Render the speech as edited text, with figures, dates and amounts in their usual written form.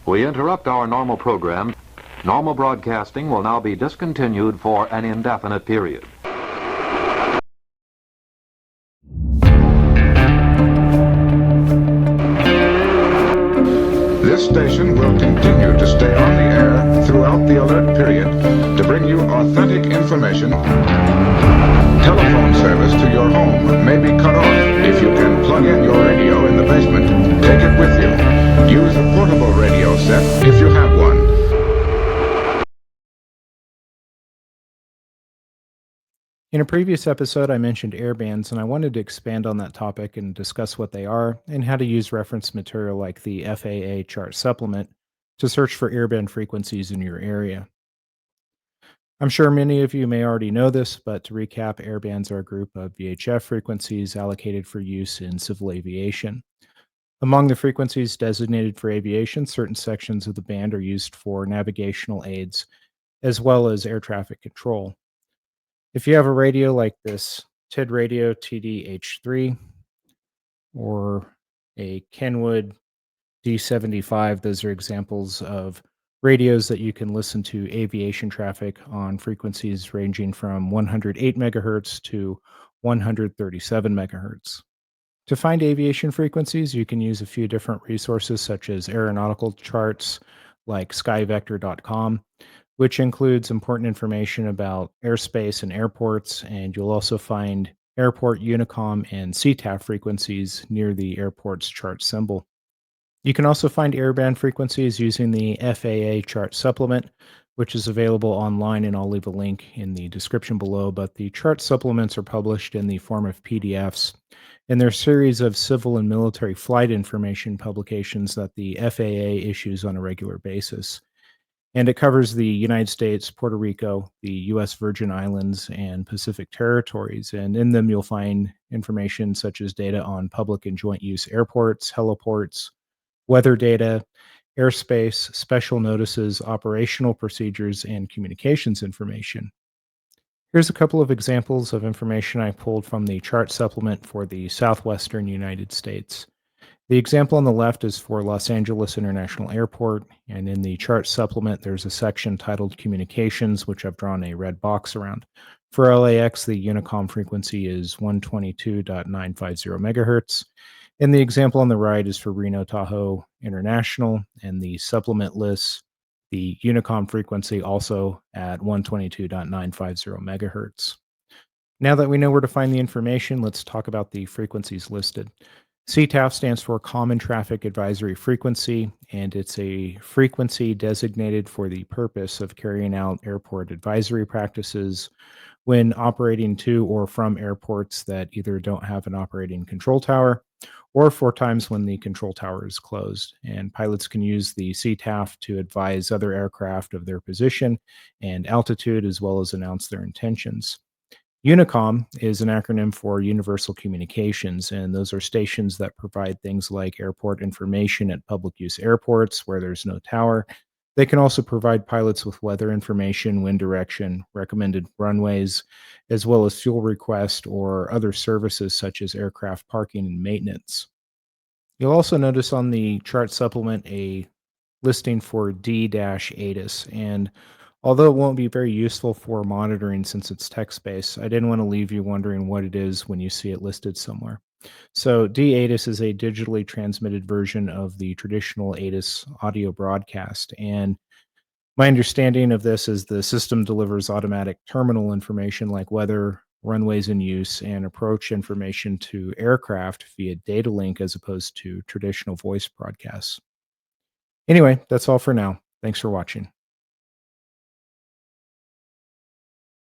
We interrupt our normal program. Normal broadcasting will now be discontinued for an indefinite period. This station will continue to stay on the air throughout the alert period to bring you authentic information. Telephone service to your home may be cut off. If you can plug in your radio in the basement, take it with you. Use a portable radio set if you have one. In a previous episode, I mentioned airbands, and I wanted to expand on that topic and discuss what they are and how to use reference material like the FAA chart supplement to search for airband frequencies in your area. I'm sure many of you may already know this, but to recap, airbands are a group of VHF frequencies allocated for use in civil aviation. Among the frequencies designated for aviation, certain sections of the band are used for navigational aids as well as air traffic control. If you have a radio like this TID radio TD-H3 or a Kenwood D-75, those are examples of radios that you can listen to aviation traffic on frequencies ranging from 108 megahertz to 137 megahertz. To find aviation frequencies, you can use a few different resources such as aeronautical charts like skyvector.com, which includes important information about airspace and airports, and you'll also find airport Unicom and CTAF frequencies near the airport's chart symbol. You can also find airband frequencies using the FAA chart supplement, which is available online, and I'll leave a link in the description below, but the chart supplements are published in the form of PDFs, and they're a series of civil and military flight information publications that the FAA issues on a regular basis. And it covers the United States, Puerto Rico, the U.S. Virgin Islands, and Pacific territories. And in them, you'll find information such as data on public and joint use airports, heliports, weather data, airspace, special notices, operational procedures, and communications information. Here's a couple of examples of information I pulled from the chart supplement for the southwestern United States. The example on the left is for Los Angeles International Airport, and in the chart supplement, there's a section titled Communications, which I've drawn a red box around. For LAX, the Unicom frequency is 122.950 megahertz. And the example on the right is for Reno Tahoe International, and the supplement lists the Unicom frequency also at 122.950 megahertz. Now that we know where to find the information, let's talk about the frequencies listed. CTAF stands for Common Traffic Advisory Frequency, and it's a frequency designated for the purpose of carrying out airport advisory practices when operating to or from airports that either don't have an operating control tower or for times when the control tower is closed. And pilots can use the CTAF to advise other aircraft of their position and altitude, as well as announce their intentions. Unicom is an acronym for Universal Communications, and those are stations that provide things like airport information at public use airports where there's no tower. They can also provide pilots with weather information, wind direction, recommended runways, as well as fuel request or other services such as aircraft parking and maintenance. You'll also notice on the chart supplement a listing for D-ATIS, and although it won't be very useful for monitoring since it's text-based, I didn't want to leave you wondering what it is when you see it listed somewhere. So D-ATIS is a digitally transmitted version of the traditional ATIS audio broadcast. And my understanding of this is the system delivers automatic terminal information like weather, runways in use, and approach information to aircraft via data link as opposed to traditional voice broadcasts. Anyway, that's all for now. Thanks for watching.